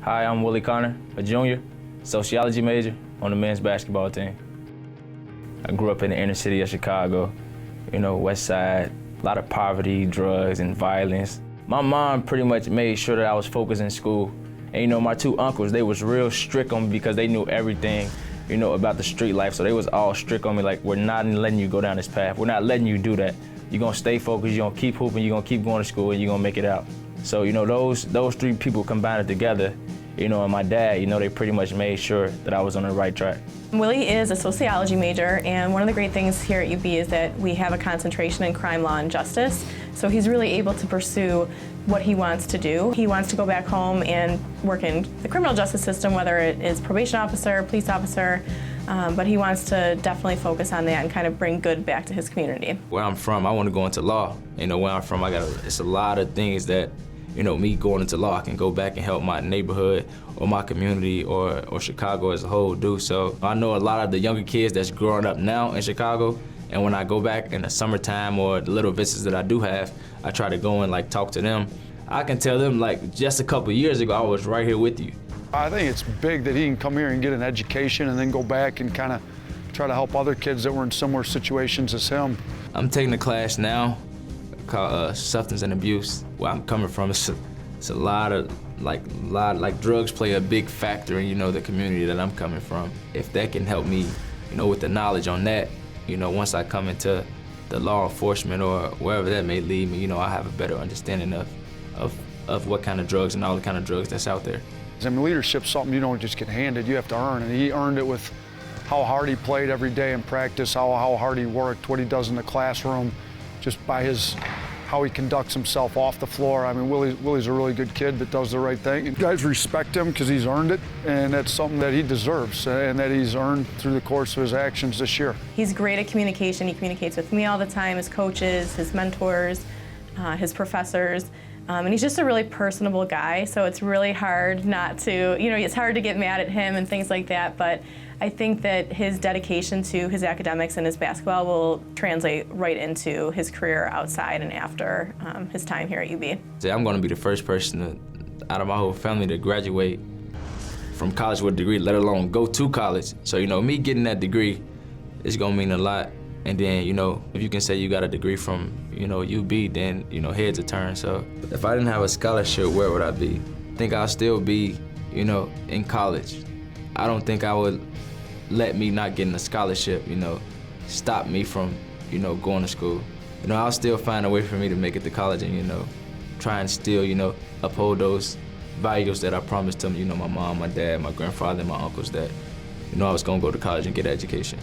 Hi, I'm Willie Connor, a junior, sociology major on the men's basketball team. I grew up in the inner city of Chicago, West Side, a lot of poverty, drugs, and violence. My mom pretty much made sure that I was focused in school. And my two uncles, they was real strict on me because they knew everything, about the street life. So they was all strict on me, like, we're not letting you go down this path. We're not letting you do that. You're gonna stay focused, you're gonna keep hooping, you're gonna keep going to school, and you're gonna make it out. So, those three people combined together, and my dad, they pretty much made sure that I was on the right track. Willie is a sociology major, and one of the great things here at UB is that we have a concentration in crime, law, and justice. So he's really able to pursue what he wants to do. He wants to go back home and work in the criminal justice system, whether it is probation officer, police officer, but he wants to definitely focus on that and kind of bring good back to his community. Where I'm from, I want to go into law. Where I'm from, it's a lot of things that, me going into law, I can go back and help my neighborhood or my community or Chicago as a whole do. So I know a lot of the younger kids that's growing up now in Chicago, and when I go back in the summertime or the little visits that I do have, I try to go and talk to them. I can tell them just a couple years ago, I was right here with you. I think it's big that he can come here and get an education and then go back and kind of try to help other kids that were in similar situations as him. I'm taking a class now called Substance and Abuse. Where I'm coming from, it's a lot of drugs play a big factor in the community that I'm coming from. If that can help me, with the knowledge on that, once I come into the law enforcement or wherever that may lead me, I have a better understanding of what kind of drugs and all the kind of drugs that's out there. Leadership's something you don't just get handed, you have to earn, and he earned it with how hard he played every day in practice, how hard he worked, what he does in the classroom, just by how he conducts himself off the floor. Willie's a really good kid that does the right thing. And guys respect him because he's earned it, and that's something that he deserves and that he's earned through the course of his actions this year. He's great at communication. He communicates with me all the time, his coaches, his mentors, his professors. And he's just a really personable guy, so it's really hard not to, it's hard to get mad at him and things like that, but I think that his dedication to his academics and his basketball will translate right into his career outside and after his time here at UB. I'm going to be the first person out of my whole family to graduate from college with a degree, let alone go to college. So, me getting that degree is going to mean a lot. And then, if you can say you got a degree from, UB, then, heads are turned. So if I didn't have a scholarship, where would I be? I think I'll still be, in college. I don't think I would let me not getting a scholarship, stop me from, going to school. I'll still find a way for me to make it to college and, try and still, uphold those values that I promised them, my mom, my dad, my grandfather, and my uncles that, I was gonna go to college and get an education.